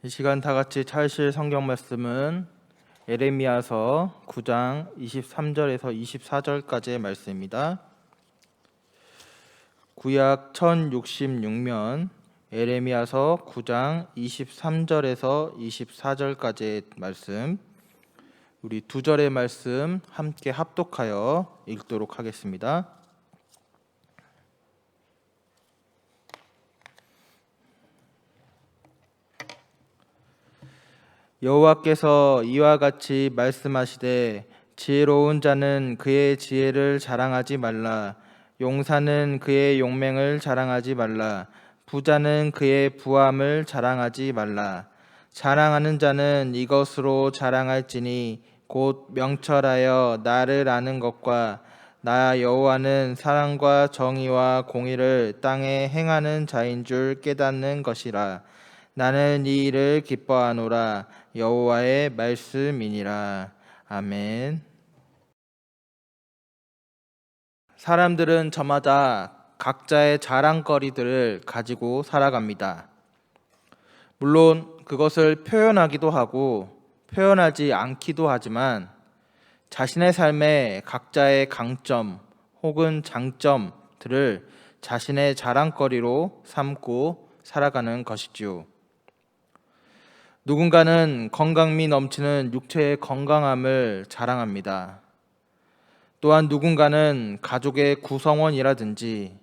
이 시간 다 같이 찾으실 성경 말씀은 예레미야서 9장 23절에서 24절까지의 말씀입니다. 구약 1066면 예레미야서 9장 23절에서 24절까지의 말씀, 우리 두 절의 말씀 함께 합독하여 읽도록 하겠습니다. 여호와께서 이와 같이 말씀하시되 지혜로운 자는 그의 지혜를 자랑하지 말라. 용사는 그의 용맹을 자랑하지 말라. 부자는 그의 부함을 자랑하지 말라. 자랑하는 자는 이것으로 자랑할지니 곧 명철하여 나를 아는 것과 나 여호와는 사랑과 정의와 공의를 땅에 행하는 자인 줄 깨닫는 것이라. 나는 이 일을 기뻐하노라. 여호와의 말씀이니라. 아멘. 사람들은 저마다 각자의 자랑거리들을 가지고 살아갑니다. 물론 그것을 표현하기도 하고 표현하지 않기도 하지만 자신의 삶에 각자의 강점 혹은 장점들을 자신의 자랑거리로 삼고 살아가는 것이지요. 누군가는 건강미 넘치는 육체의 건강함을 자랑합니다. 또한 누군가는 가족의 구성원이라든지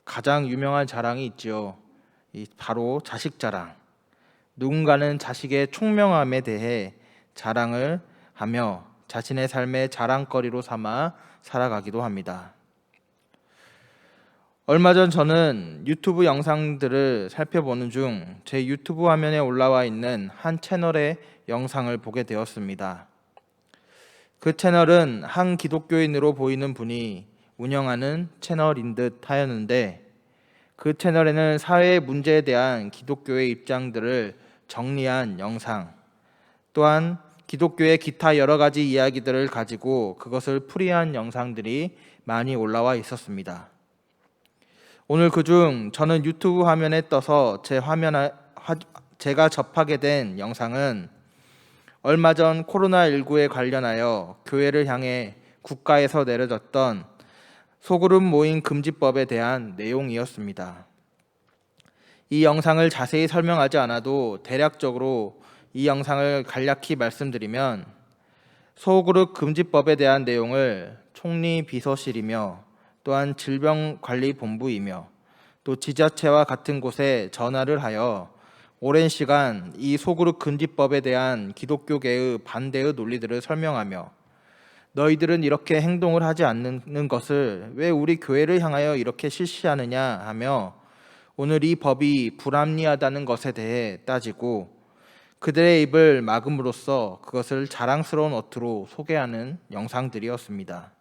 가장 유명한 자랑이 있지요. 바로 자식 자랑. 누군가는 자식의 총명함에 대해 자랑을 하며 자신의 삶의 자랑거리로 삼아 살아가기도 합니다. 얼마 전 저는 유튜브 영상들을 살펴보는 중 제 유튜브 화면에 올라와 있는 한 채널의 영상을 보게 되었습니다. 그 채널은 한 기독교인으로 보이는 분이 운영하는 채널인 듯 하였는데 그 채널에는 사회의 문제에 대한 기독교의 입장들을 정리한 영상, 또한 기독교의 기타 여러 가지 이야기들을 가지고 그것을 풀이한 영상들이 많이 올라와 있었습니다. 오늘 그중 저는 유튜브 화면에 떠서 제가 접하게 된 영상은 얼마 전 코로나19에 관련하여 교회를 향해 국가에서 내려졌던 소그룹 모임 금지법에 대한 내용이었습니다. 이 영상을 자세히 설명하지 않아도 대략적으로 이 영상을 간략히 말씀드리면 소그룹 금지법에 대한 내용을 총리 비서실이며 또한 질병관리본부이며 또 지자체와 같은 곳에 전화를 하여 오랜 시간 이 소그룹 금지법에 대한 기독교계의 반대의 논리들을 설명하며 너희들은 이렇게 행동을 하지 않는 것을 왜 우리 교회를 향하여 이렇게 실시하느냐 하며 오늘 이 법이 불합리하다는 것에 대해 따지고 그들의 입을 막음으로써 그것을 자랑스러운 어투로 소개하는 영상들이었습니다.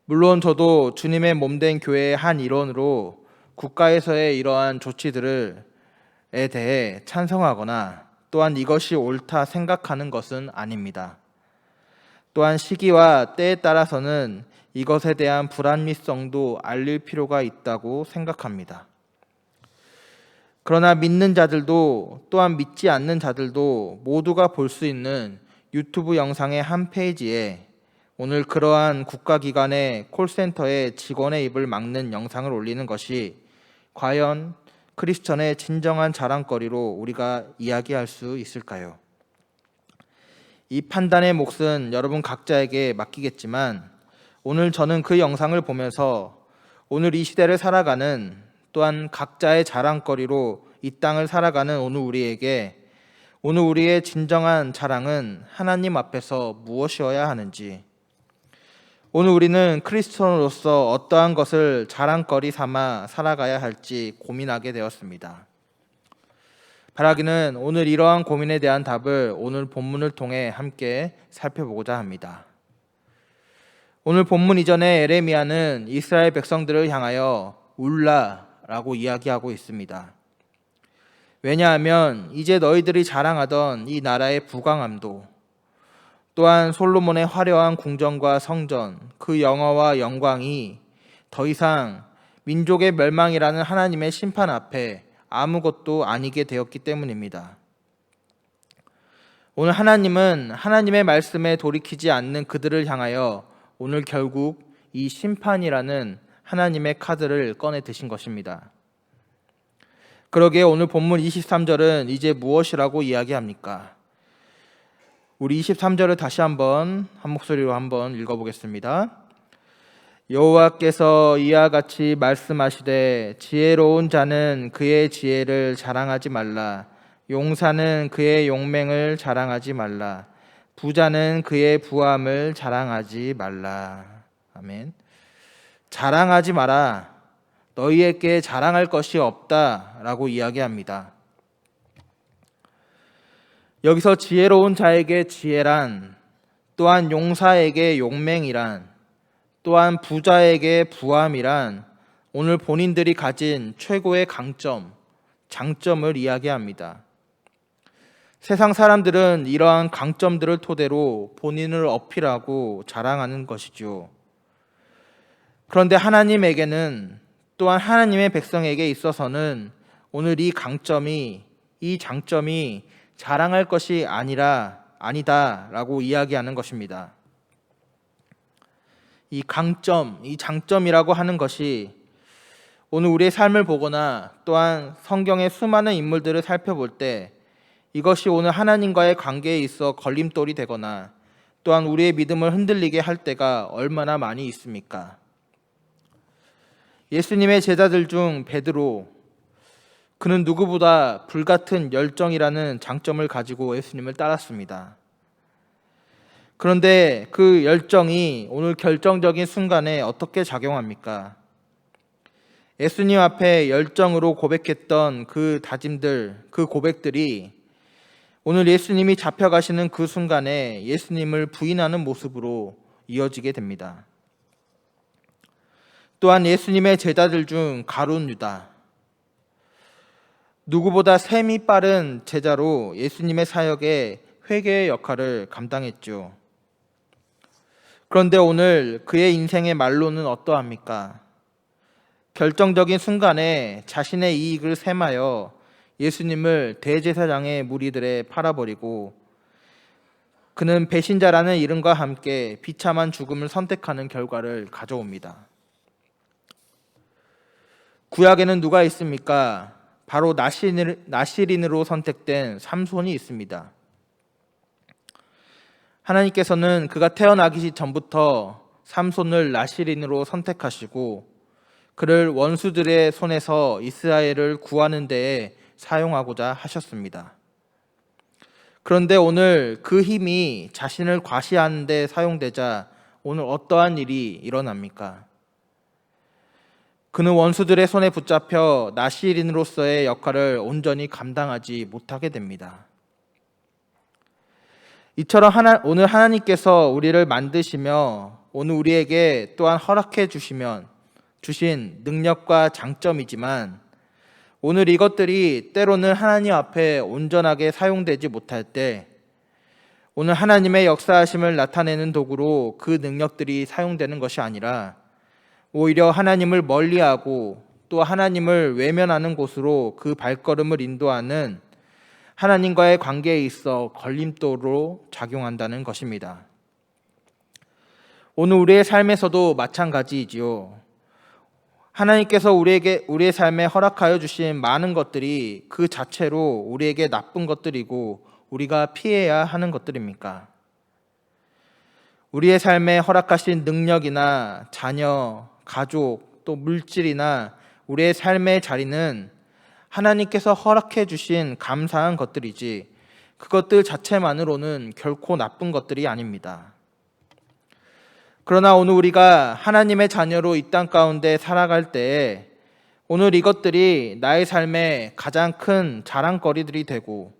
물론 저도 주님의 몸된 교회의 한 일원으로 국가에서의 이러한 조치들에 대해 찬성하거나 또한 이것이 옳다 생각하는 것은 아닙니다. 또한 시기와 때에 따라서는 이것에 대한 불합리성도 알릴 필요가 있다고 생각합니다. 그러나 믿는 자들도 또한 믿지 않는 자들도 모두가 볼 수 있는 유튜브 영상의 한 페이지에 오늘 그러한 국가기관의 콜센터의 직원의 입을 막는 영상을 올리는 것이 과연 크리스천의 진정한 자랑거리로 우리가 이야기할 수 있을까요? 이 판단의 몫은 여러분 각자에게 맡기겠지만 오늘 저는 그 영상을 보면서 오늘 이 시대를 살아가는 또한 각자의 자랑거리로 이 땅을 살아가는 오늘 우리에게 오늘 우리의 진정한 자랑은 하나님 앞에서 무엇이어야 하는지, 오늘 우리는 크리스천으로서 어떠한 것을 자랑거리 삼아 살아가야 할지 고민하게 되었습니다. 바라기는 오늘 이러한 고민에 대한 답을 오늘 본문을 통해 함께 살펴보고자 합니다. 오늘 본문 이전에 예레미야는 이스라엘 백성들을 향하여 울라라고 이야기하고 있습니다. 왜냐하면 이제 너희들이 자랑하던 이 나라의 부강함도 또한 솔로몬의 화려한 궁전과 성전, 그 영화와 영광이 더 이상 민족의 멸망이라는 하나님의 심판 앞에 아무것도 아니게 되었기 때문입니다. 오늘 하나님은 하나님의 말씀에 돌이키지 않는 그들을 향하여 오늘 결국 이 심판이라는 하나님의 카드를 꺼내 드신 것입니다. 그러기에 오늘 본문 23절은 이제 무엇이라고 이야기합니까? 우리 23절을 다시 한번 한 목소리로 한번 읽어보겠습니다. 여호와께서 이와 같이 말씀하시되 지혜로운 자는 그의 지혜를 자랑하지 말라. 용사는 그의 용맹을 자랑하지 말라. 부자는 그의 부함을 자랑하지 말라. 아멘. 자랑하지 마라. 너희에게 자랑할 것이 없다라고 이야기합니다. 여기서 지혜로운 자에게 지혜란, 또한 용사에게 용맹이란, 또한 부자에게 부함이란 오늘 본인들이 가진 최고의 강점, 장점을 이야기합니다. 세상 사람들은 이러한 강점들을 토대로 본인을 어필하고 자랑하는 것이죠. 그런데 하나님에게는, 또한 하나님의 백성에게 있어서는 오늘 이 강점이, 이 장점이 자랑할 것이 아니다라고 이야기하는 것입니다. 이 강점, 이 장점이라고 하는 것이 오늘 우리의 삶을 보거나 또한 성경의 수많은 인물들을 살펴볼 때 이것이 오늘 하나님과의 관계에 있어 걸림돌이 되거나 또한 우리의 믿음을 흔들리게 할 때가 얼마나 많이 있습니까? 예수님의 제자들 중 베드로, 그는 누구보다 불같은 열정이라는 장점을 가지고 예수님을 따랐습니다. 그런데 그 열정이 오늘 결정적인 순간에 어떻게 작용합니까? 예수님 앞에 열정으로 고백했던 그 다짐들, 그 고백들이 오늘 예수님이 잡혀가시는 그 순간에 예수님을 부인하는 모습으로 이어지게 됩니다. 또한 예수님의 제자들 중 가룟 유다, 누구보다 셈이 빠른 제자로 예수님의 사역에 회개의 역할을 감당했죠. 그런데 오늘 그의 인생의 말로는 어떠합니까? 결정적인 순간에 자신의 이익을 셈하여 예수님을 대제사장의 무리들에 팔아버리고 그는 배신자라는 이름과 함께 비참한 죽음을 선택하는 결과를 가져옵니다. 구약에는 누가 있습니까? 바로 나시린으로 선택된 삼손이 있습니다. 하나님께서는 그가 태어나기 전부터 삼손을 나시린으로 선택하시고 그를 원수들의 손에서 이스라엘을 구하는 데에 사용하고자 하셨습니다. 그런데 오늘 그 힘이 자신을 과시하는 데 사용되자 오늘 어떠한 일이 일어납니까? 그는 원수들의 손에 붙잡혀 나시린으로서의 역할을 온전히 감당하지 못하게 됩니다. 이처럼 오늘 하나님께서 우리를 만드시며 오늘 우리에게 또한 허락해 주신 능력과 장점이지만 오늘 이것들이 때로는 하나님 앞에 온전하게 사용되지 못할 때 오늘 하나님의 역사하심을 나타내는 도구로 그 능력들이 사용되는 것이 아니라 오히려 하나님을 멀리하고 또 하나님을 외면하는 곳으로 그 발걸음을 인도하는 하나님과의 관계에 있어 걸림돌로 작용한다는 것입니다. 오늘 우리의 삶에서도 마찬가지이지요. 하나님께서 우리의 삶에 허락하여 주신 많은 것들이 그 자체로 우리에게 나쁜 것들이고 우리가 피해야 하는 것들입니까? 우리의 삶에 허락하신 능력이나 자녀, 가족, 또 물질이나 우리의 삶의 자리는 하나님께서 허락해 주신 감사한 것들이지 그것들 자체만으로는 결코 나쁜 것들이 아닙니다. 그러나 오늘 우리가 하나님의 자녀로 이 땅 가운데 살아갈 때에 오늘 이것들이 나의 삶에 가장 큰 자랑거리들이 되고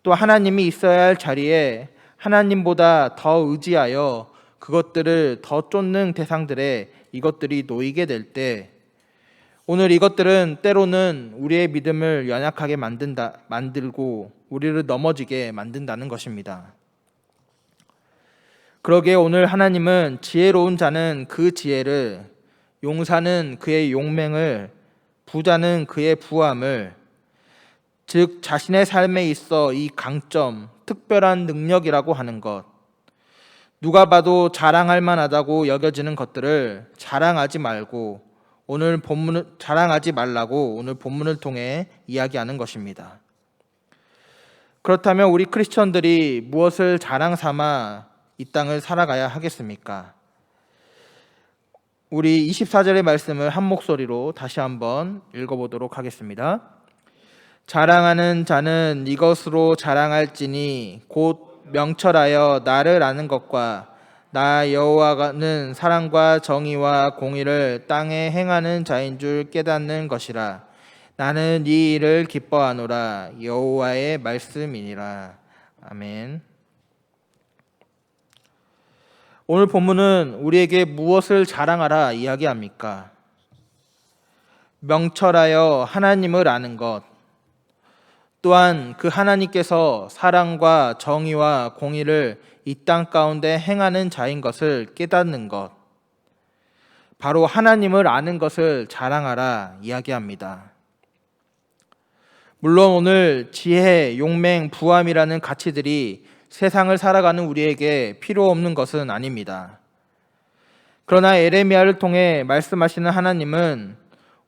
또 하나님이 있어야 할 자리에 하나님보다 더 의지하여 그것들을 더 쫓는 대상들에 이것들이 놓이게 될 때 오늘 이것들은 때로는 우리의 믿음을 연약하게 만들고 우리를 넘어지게 만든다는 것입니다. 그러기에 오늘 하나님은 지혜로운 자는 그 지혜를, 용사는 그의 용맹을, 부자는 그의 부함을, 즉 자신의 삶에 있어 이 강점, 특별한 능력이라고 하는 것, 누가 봐도 자랑할 만하다고 여겨지는 것들을 자랑하지 말고 자랑하지 말라고 오늘 본문을 통해 이야기하는 것입니다. 그렇다면 우리 크리스천들이 무엇을 자랑 삼아 이 땅을 살아가야 하겠습니까? 우리 24절의 말씀을 한 목소리로 다시 한번 읽어보도록 하겠습니다. 자랑하는 자는 이것으로 자랑할지니 곧 명철하여 나를 아는 것과 나 여호와는 사랑과 정의와 공의를 땅에 행하는 자인 줄 깨닫는 것이라. 나는 이 일을 기뻐하노라. 여호와의 말씀이니라. 아멘. 오늘 본문은 우리에게 무엇을 자랑하라 이야기합니까? 명철하여 하나님을 아는 것, 또한 그 하나님께서 사랑과 정의와 공의를 이 땅 가운데 행하는 자인 것을 깨닫는 것, 바로 하나님을 아는 것을 자랑하라 이야기합니다. 물론 오늘 지혜, 용맹, 부함이라는 가치들이 세상을 살아가는 우리에게 필요 없는 것은 아닙니다. 그러나 에레미야를 통해 말씀하시는 하나님은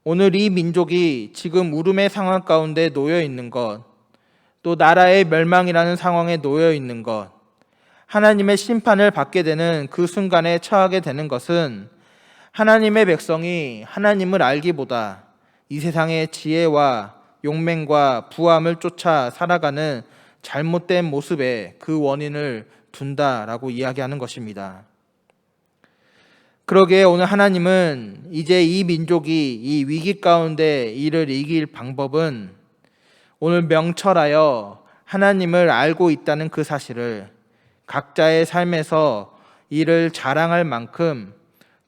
오늘 이 민족이 지금 울음의 상황 가운데 놓여 있는 것, 또 나라의 멸망이라는 상황에 놓여 있는 것, 하나님의 심판을 받게 되는 그 순간에 처하게 되는 것은 하나님의 백성이 하나님을 알기보다 이 세상의 지혜와 용맹과 부함을 쫓아 살아가는 잘못된 모습에 그 원인을 둔다라고 이야기하는 것입니다. 그러기에 오늘 하나님은 이제 이 민족이 이 위기 가운데 이를 이길 방법은 오늘 명철하여 하나님을 알고 있다는 그 사실을 각자의 삶에서 이를 자랑할 만큼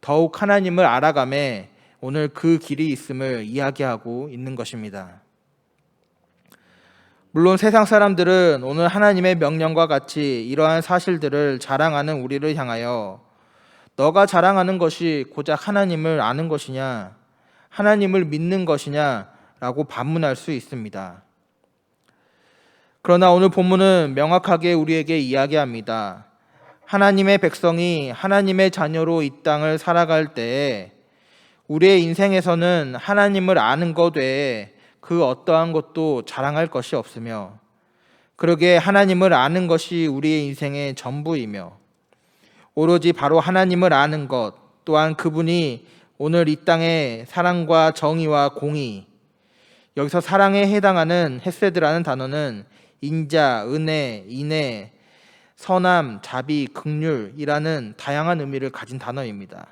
더욱 하나님을 알아가매 오늘 그 길이 있음을 이야기하고 있는 것입니다. 물론 세상 사람들은 오늘 하나님의 명령과 같이 이러한 사실들을 자랑하는 우리를 향하여 너가 자랑하는 것이 고작 하나님을 아는 것이냐, 하나님을 믿는 것이냐 라고 반문할 수 있습니다. 그러나 오늘 본문은 명확하게 우리에게 이야기합니다. 하나님의 백성이 하나님의 자녀로 이 땅을 살아갈 때에 우리의 인생에서는 하나님을 아는 것 외에 그 어떠한 것도 자랑할 것이 없으며, 그러기에 하나님을 아는 것이 우리의 인생의 전부이며 오로지 바로 하나님을 아는 것, 또한 그분이 오늘 이 땅에 사랑과 정의와 공의, 여기서 사랑에 해당하는 헤세드라는 단어는 인자, 은혜, 인애, 선함, 자비, 긍휼이라는 다양한 의미를 가진 단어입니다.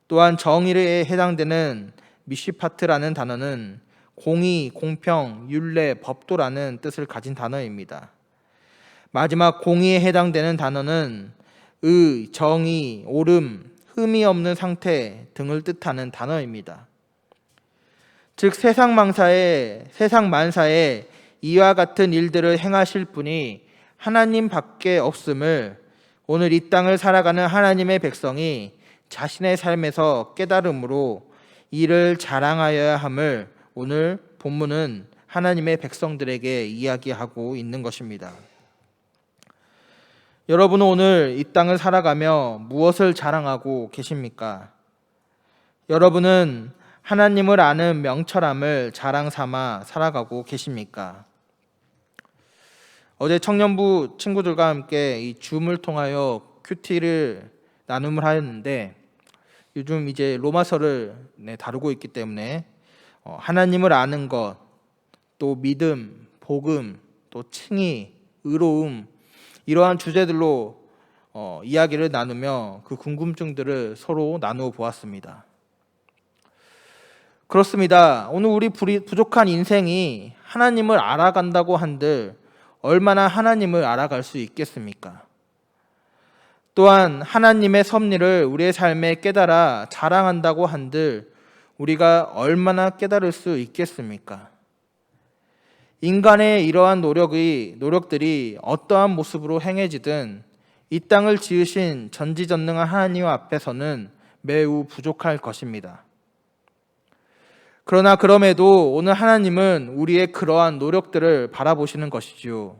또한 정의에 해당되는 미시파트라는 단어는 공의, 공평, 율례, 법도라는 뜻을 가진 단어입니다. 마지막 공의에 해당되는 단어는 의, 정의, 옳음, 흠이 없는 상태 등을 뜻하는 단어입니다. 즉 세상 만사에 이와 같은 일들을 행하실 분이 하나님밖에 없음을 오늘 이 땅을 살아가는 하나님의 백성이 자신의 삶에서 깨달음으로 이를 자랑하여야 함을 오늘 본문은 하나님의 백성들에게 이야기하고 있는 것입니다. 여러분은 오늘 이 땅을 살아가며 무엇을 자랑하고 계십니까? 여러분은 하나님을 아는 명철함을 자랑 삼아 살아가고 계십니까? 어제 청년부 친구들과 함께 이 줌을 통하여 큐티를 나눔을 하였는데, 요즘 이제 로마서를 다루고 있기 때문에 하나님을 아는 것, 또 믿음, 복음, 또 칭의, 의로움, 이러한 주제들로 이야기를 나누며 그 궁금증들을 서로 나누어 보았습니다. 그렇습니다. 오늘 우리 부족한 인생이 하나님을 알아간다고 한들 얼마나 하나님을 알아갈 수 있겠습니까? 또한 하나님의 섭리를 우리의 삶에 깨달아 자랑한다고 한들 우리가 얼마나 깨달을 수 있겠습니까? 인간의 이러한 노력들이 어떠한 모습으로 행해지든 이 땅을 지으신 전지전능한 하나님 앞에서는 매우 부족할 것입니다. 그러나 그럼에도 오늘 하나님은 우리의 그러한 노력들을 바라보시는 것이지요.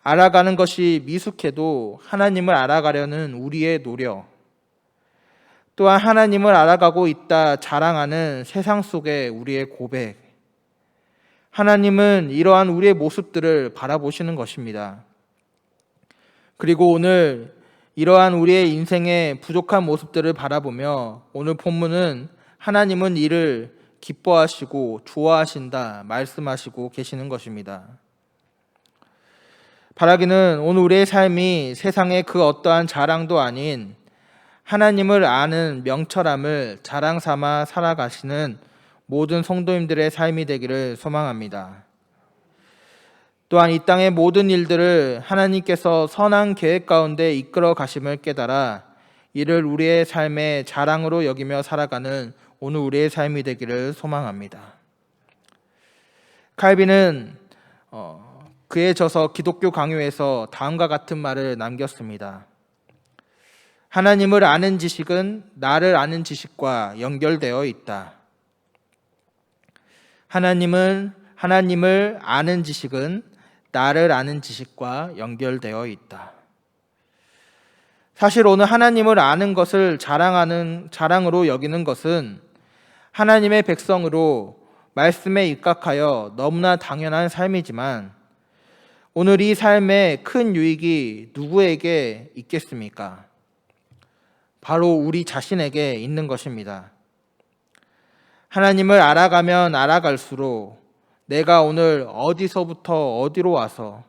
알아가는 것이 미숙해도 하나님을 알아가려는 우리의 노력, 또한 하나님을 알아가고 있다 자랑하는 세상 속의 우리의 고백, 하나님은 이러한 우리의 모습들을 바라보시는 것입니다. 그리고 오늘 이러한 우리의 인생의 부족한 모습들을 바라보며 오늘 본문은 하나님은 이를 기뻐하시고 좋아하신다 말씀하시고 계시는 것입니다. 바라기는 오늘 우리의 삶이 세상의 그 어떠한 자랑도 아닌 하나님을 아는 명철함을 자랑 삼아 살아가시는 모든 성도님들의 삶이 되기를 소망합니다. 또한 이 땅의 모든 일들을 하나님께서 선한 계획 가운데 이끌어 가심을 깨달아 이를 우리의 삶의 자랑으로 여기며 살아가는 오늘 우리의 삶이 되기를 소망합니다. 칼빈은 그에 져서 기독교 강요에서 다음과 같은 말을 남겼습니다. 하나님을 아는 지식은 나를 아는 지식과 연결되어 있다. 하나님을 아는 지식은 나를 아는 지식과 연결되어 있다. 사실 오늘 하나님을 아는 것을 자랑으로 여기는 것은 하나님의 백성으로 말씀에 입각하여 너무나 당연한 삶이지만 오늘 이 삶의 큰 유익이 누구에게 있겠습니까? 바로 우리 자신에게 있는 것입니다. 하나님을 알아가면 알아갈수록 내가 오늘 어디서부터 어디로 와서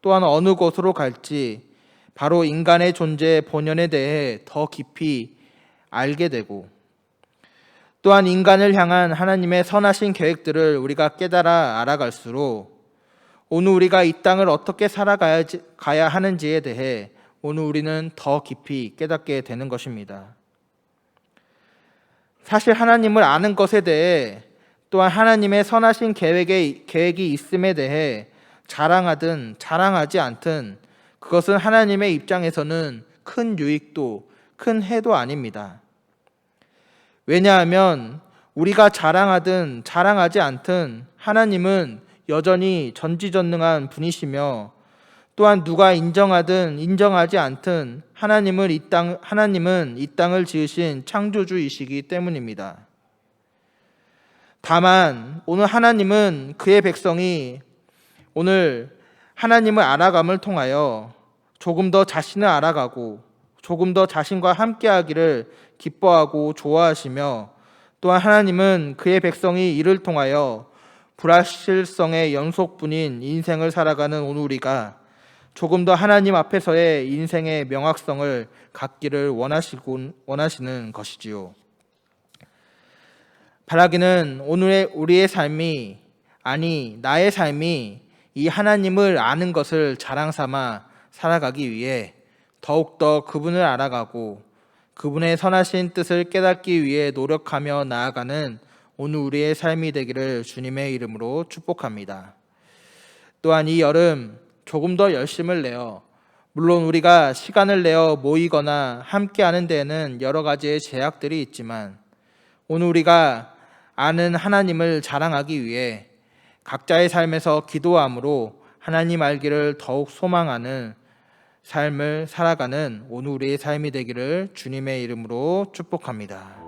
또한 어느 곳으로 갈지 바로 인간의 존재 본연에 대해 더 깊이 알게 되고 또한 인간을 향한 하나님의 선하신 계획들을 우리가 깨달아 알아갈수록 오늘 우리가 이 땅을 어떻게 살아가야 하는지에 대해 오늘 우리는 더 깊이 깨닫게 되는 것입니다. 사실 하나님을 아는 것에 대해 또한 하나님의 선하신 계획이 있음에 대해 자랑하든 자랑하지 않든 그것은 하나님의 입장에서는 큰 유익도 큰 해도 아닙니다. 왜냐하면 우리가 자랑하든 자랑하지 않든 하나님은 여전히 전지전능한 분이시며 또한 누가 인정하든 인정하지 않든 하나님은 이 땅을 지으신 창조주이시기 때문입니다. 다만 오늘 하나님은 그의 백성이 오늘 하나님을 알아감을 통하여 조금 더 자신을 알아가고 조금 더 자신과 함께하기를 기뻐하고 좋아하시며 또한 하나님은 그의 백성이 이를 통하여 불확실성의 연속분인 인생을 살아가는 오늘 우리가 조금 더 하나님 앞에서의 인생의 명확성을 갖기를 원하시는 것이지요. 바라기는 오늘의 우리의 삶이 나의 삶이 이 하나님을 아는 것을 자랑 삼아 살아가기 위해 더욱더 그분을 알아가고 그분의 선하신 뜻을 깨닫기 위해 노력하며 나아가는 오늘 우리의 삶이 되기를 주님의 이름으로 축복합니다. 또한 이 여름 조금 더 열심을 내어 물론 우리가 시간을 내어 모이거나 함께하는 데에는 여러 가지의 제약들이 있지만 오늘 우리가 아는 하나님을 자랑하기 위해 각자의 삶에서 기도함으로 하나님 알기를 더욱 소망하는 삶을 살아가는 오늘 우리의 삶이 되기를 주님의 이름으로 축복합니다.